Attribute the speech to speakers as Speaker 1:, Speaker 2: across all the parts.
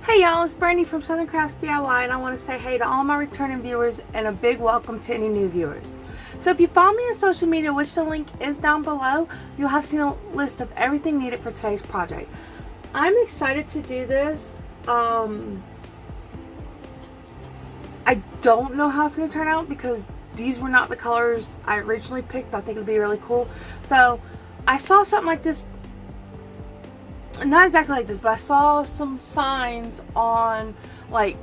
Speaker 1: Hey y'all, it's Brandy from Southern Crafts DIY, and I want to say hey to all my returning viewers and a big welcome to any new viewers. So if you follow me on social media, which the link is down below, you'll have seen a list of everything needed for today's project. I'm excited to do this. I don't know how it's going to turn out because these were not the colors I originally picked, but I think it'd be really cool. So I saw something like this. Not exactly like this, but I saw some signs on like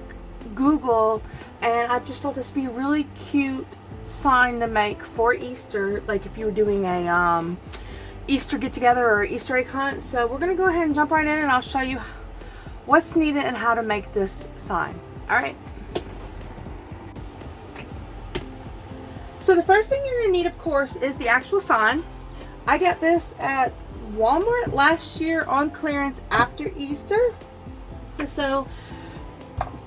Speaker 1: Google, and I just thought this would be a really cute sign to make for Easter, like if you were doing a Easter get together or Easter egg hunt. So we're gonna go ahead and jump right in, and I'll show you what's needed and how to make this sign. All right. So the first thing you're gonna need, of course, is the actual sign. I got this at Walmart last year on clearance after Easter. So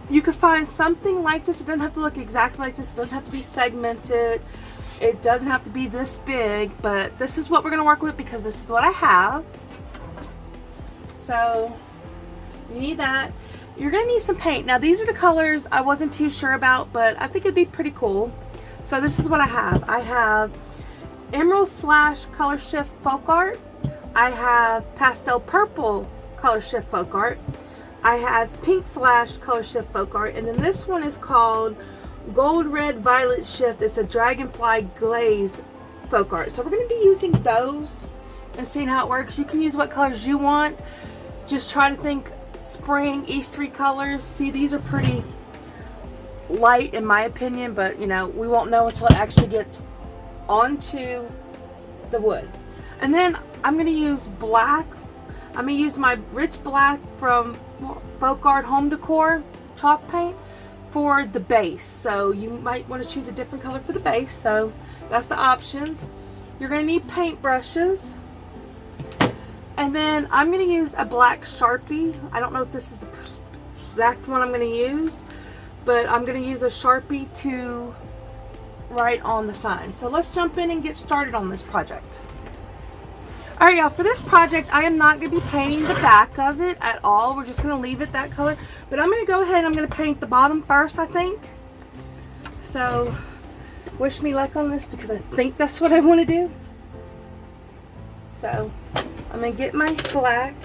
Speaker 1: you could find something like this. It doesn't have to look exactly like this. It doesn't have to be segmented. It doesn't have to be this big, but this is what we're going to work with because this is what I have. So you need that. You're going to need some paint. Now these are the colors I wasn't too sure about, but I think it'd be pretty cool. So this is what I have. I have Emerald Flash Color Shift Folk Art. I have Pastel Purple Color Shift Folk Art. I have Pink Flash Color Shift Folk Art. And then this one is called Gold Red Violet Shift. It's a Dragonfly Glaze Folk Art. So we're going to be using those and seeing how it works. You can use what colors you want. Just try to think spring, Eastery colors. See, these are pretty light in my opinion, but you know, we won't know until it actually gets onto the wood. And then I'm going to use black. I'm going to use my rich black from Folk Art Home Decor chalk paint for the base. So you might want to choose a different color for the base. So that's the options. You're going to need paint brushes. And then I'm going to use a black Sharpie. I don't know if this is the exact one I'm going to use, but I'm going to use a Sharpie to write on the sign. So let's jump in and get started on this project. Alright y'all, for this project I am not going to be painting the back of it at all. We're just going to leave it that color. But I'm going to go ahead and I'm going to paint the bottom first, I think. So wish me luck on this because I think that's what I want to do. So I'm going to get my black.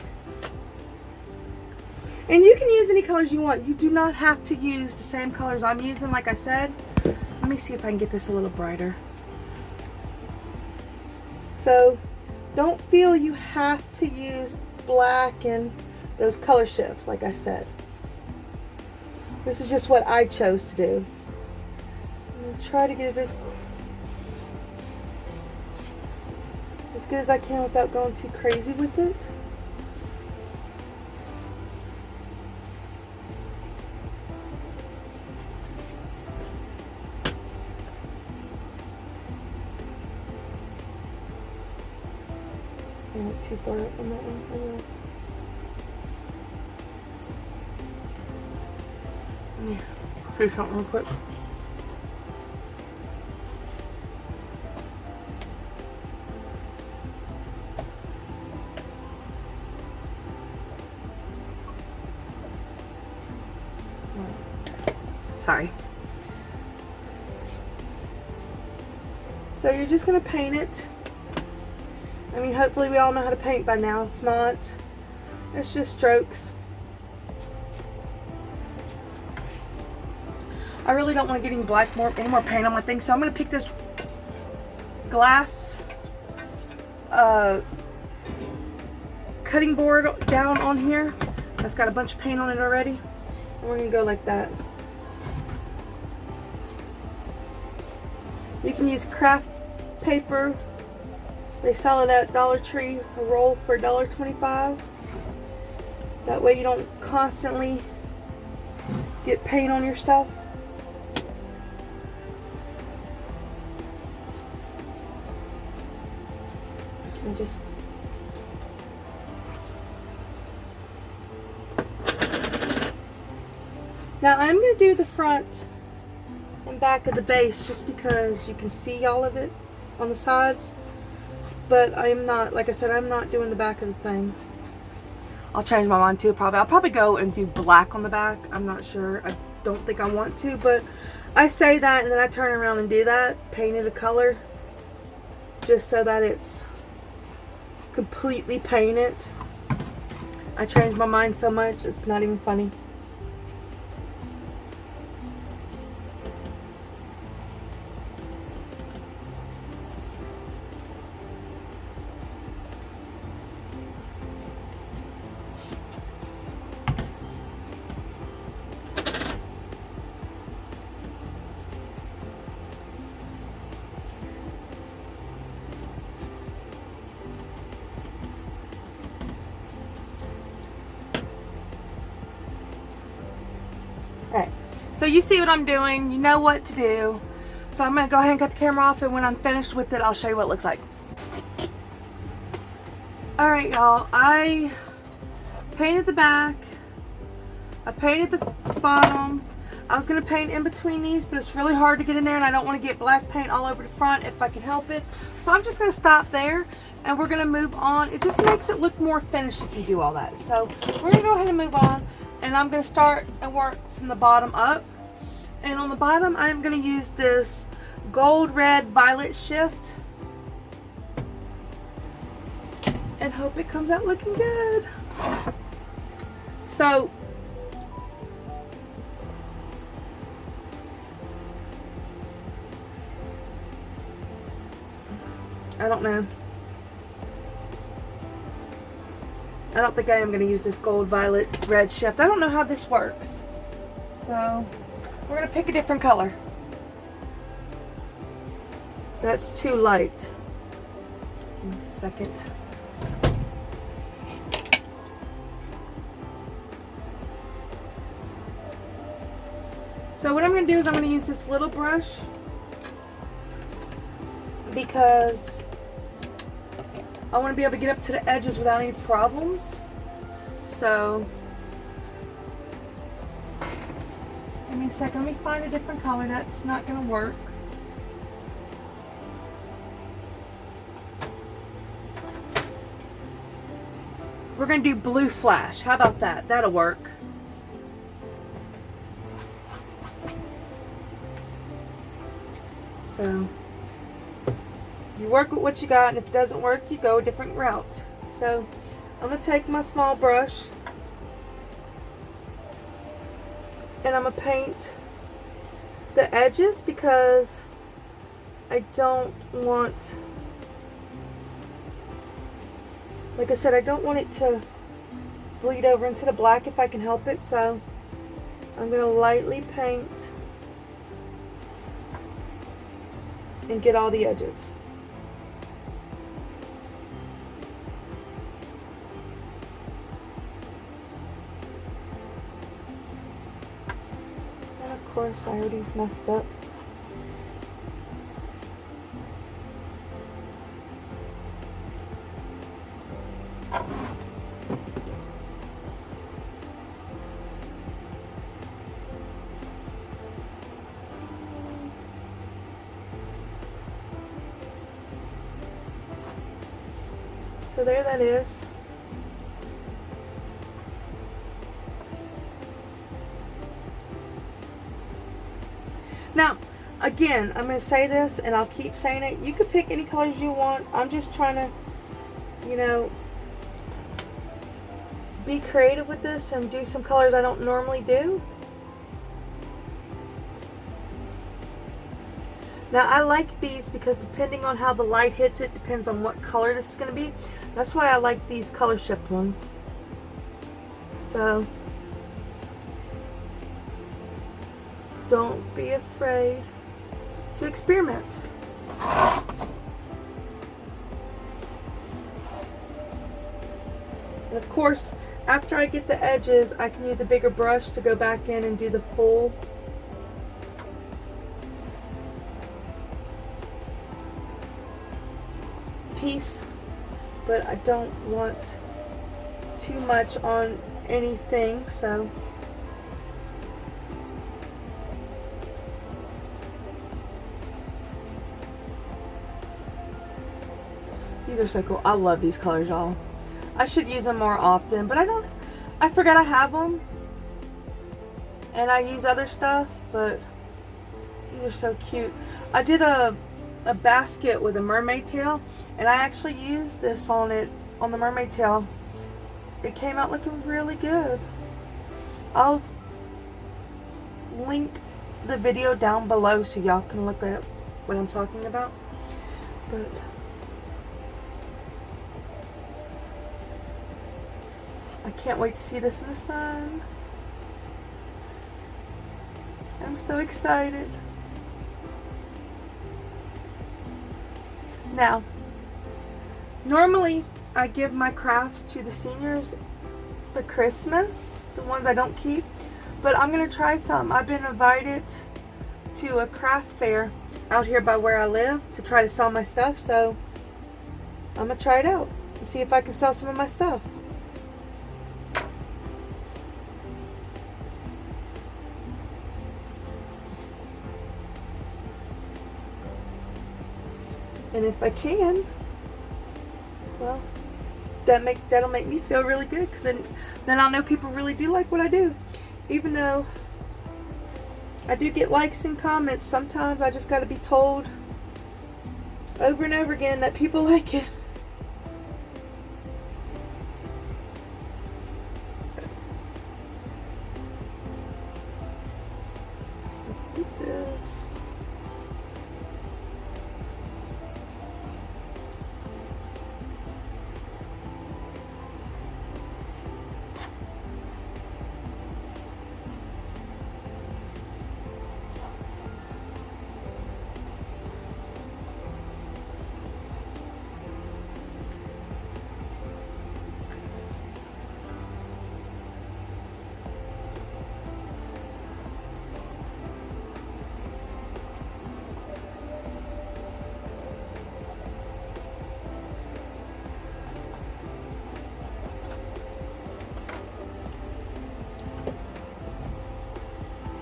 Speaker 1: And you can use any colors you want. You do not have to use the same colors I'm using, like I said. Let me see if I can get this a little brighter. So don't feel you have to use black and those color shifts, like I said. This is just what I chose to do. I'm going to try to get it as good as I can without going too crazy with it. I went too far up on that one. Yeah, freak out real quick. Sorry. So you're just going to paint it. I mean, hopefully we all know how to paint by now. If not, it's just strokes. I really don't want to get any any more paint on my thing, so I'm going to pick this glass cutting board down on here. That's got a bunch of paint on it already. And we're going to go like that. You can use craft paper. They sell it at Dollar Tree, a roll for $1.25. That way you don't constantly get paint on your stuff. And just now I'm going to do the front and back of the base just because you can see all of it on the sides. But I'm not, like I said, I'm not doing the back of the thing. I'll change my mind too, probably. I'll probably go and do black on the back. I'm not sure. I don't think I want to, but I say that and then I turn around and do that. Paint it a color just so that it's completely painted. I change my mind so much, it's not even funny. Alright, so you see what I'm doing, you know what to do. So I'm going to go ahead and cut the camera off, and when I'm finished with it, I'll show you what it looks like. Alright y'all, I painted the back, I painted the bottom. I was going to paint in between these, but it's really hard to get in there and I don't want to get black paint all over the front if I can help it. So I'm just going to stop there and we're going to move on. It just makes it look more finished if you do all that. So we're going to go ahead and move on, and I'm going to start and work from the bottom up. And on the bottom, I'm going to use this gold, red, violet shift and hope it comes out looking good. So I don't know. I don't think I am going to use this gold, violet, red shift. I don't know how this works. So we're going to pick a different color. That's too light. Give me a second. So what I'm going to do is I'm going to use this little brush because I want to be able to get up to the edges without any problems. So give me a second. Let me find a different color. That's not going to work. We're going to do blue flash. How about that? That'll work. So you work with what you got, and if it doesn't work, you go a different route. So I'm going to take my small brush and I'm going to paint the edges because I don't want, like I said, I don't want it to bleed over into the black if I can help it. So I'm going to lightly paint and get all the edges. And of course I already messed up. So there that is. Now, again, I'm going to say this and I'll keep saying it. You could pick any colors you want. I'm just trying to, you know, be creative with this and do some colors I don't normally do. Now I like these because depending on how the light hits it depends on what color this is going to be. That's why I like these color shift ones. So don't be afraid to experiment. And of course, after I get the edges, I can use a bigger brush to go back in and do the full piece, but I don't want too much on anything, so these are so cool. I love these colors, y'all. I should use them more often, but I forget I have them. And I use other stuff, but these are so cute. I did a basket with a mermaid tail, and I actually used this on the mermaid tail. It came out looking really good. I'll link the video down below so y'all can look at what I'm talking about. But I can't wait to see this in the sun. I'm so excited. Now, normally I give my crafts to the seniors for Christmas, the ones I don't keep, but I'm gonna try some. I've been invited to a craft fair out here by where I live to try to sell my stuff, so I'm gonna try it out and see if I can sell some of my stuff. And if I can, well, that'll make me feel really good, because then I'll know people really do like what I do. Even though I do get likes and comments, sometimes I just got to be told over and over again that people like it. So, let's do this.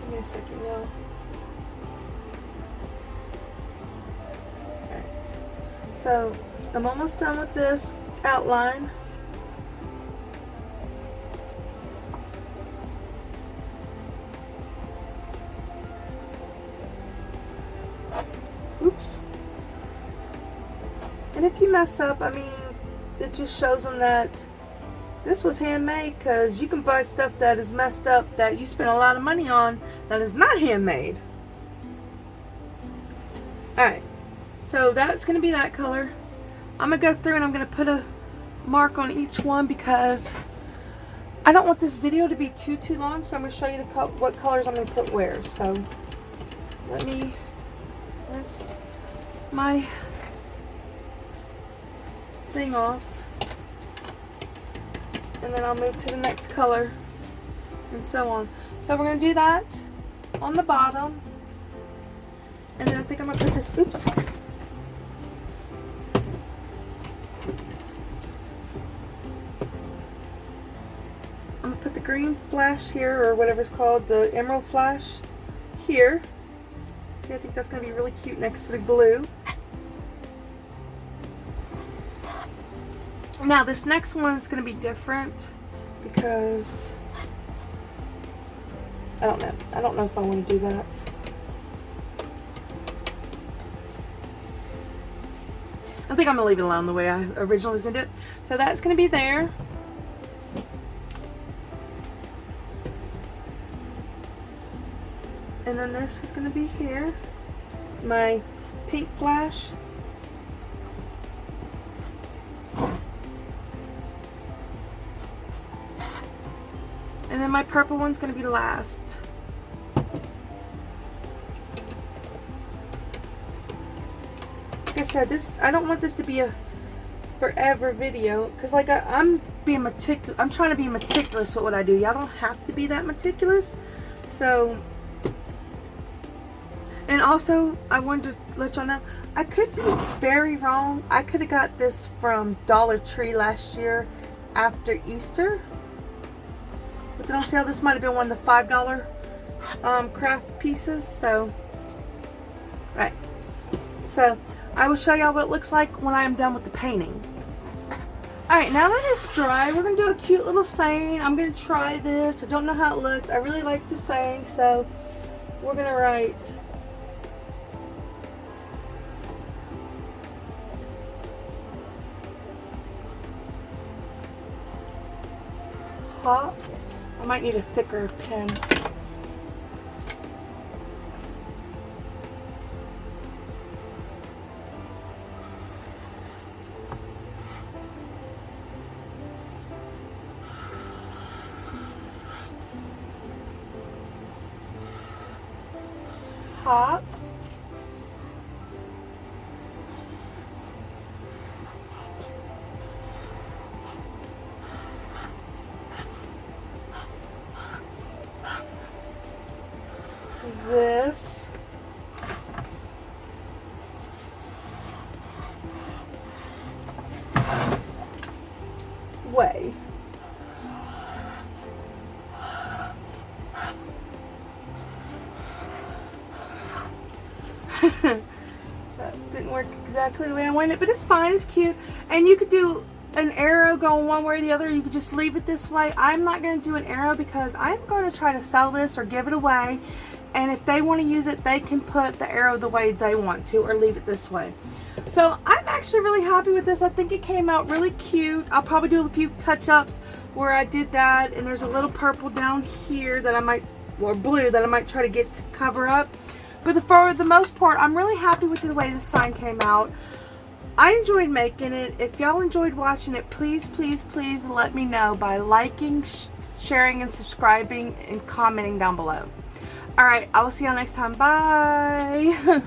Speaker 1: Give me a second, y'all. Alright. So, I'm almost done with this outline. Oops. And if you mess up, I mean, it just shows them that this was handmade, because you can buy stuff that is messed up that you spend a lot of money on that is not handmade. Alright, so that's going to be that color. I'm going to go through and I'm going to put a mark on each one, because I don't want this video to be too long, so I'm going to show you what colors I'm going to put where. So that's my thing off, and then I'll move to the next color and so on. So we're going to do that on the bottom, and then I think I'm going to put this, oops, I'm going to put the green flash here, or whatever it's called, the emerald flash here. See, I think that's going to be really cute next to the blue. Now this next one is going to be different, because I don't know if I want to do that. I think I'm going to leave it alone the way I originally was going to do it. So that's going to be there. And then this is going to be here. My pink flash. And then my purple one's going to be last. Like I said, I don't want this to be a forever video, because like I'm trying to be meticulous with what I do. Y'all don't have to be that meticulous. So, and also I wanted to let y'all know, I could be very wrong. I could have got this from Dollar Tree last year after Easter. But then I'll see how this might have been one of the $5 craft pieces. So, right. So, I will show y'all what it looks like when I am done with the painting. Alright, now that it's dry, we're going to do a cute little saying. I'm going to try this. I don't know how it looks. I really like the saying, so we're going to write hop. I might need a thicker pen. Hop. This way. That didn't work exactly the way I wanted it, but it's fine, it's cute. And you could do an arrow going one way or the other. You could just leave it this way. I'm not going to do an arrow because I'm going to try to sell this or give it away. And if they want to use it, they can put the arrow the way they want to or leave it this way. So I'm actually really happy with this. I think it came out really cute. I'll probably do a few touch-ups where I did that. And there's a little purple down here that I might, or blue, that I might try to get to cover up. But for the most part, I'm really happy with the way this sign came out. I enjoyed making it. If y'all enjoyed watching it, please, please, please let me know by liking, sharing, and subscribing and commenting down below. Alright, I will see y'all next time. Bye!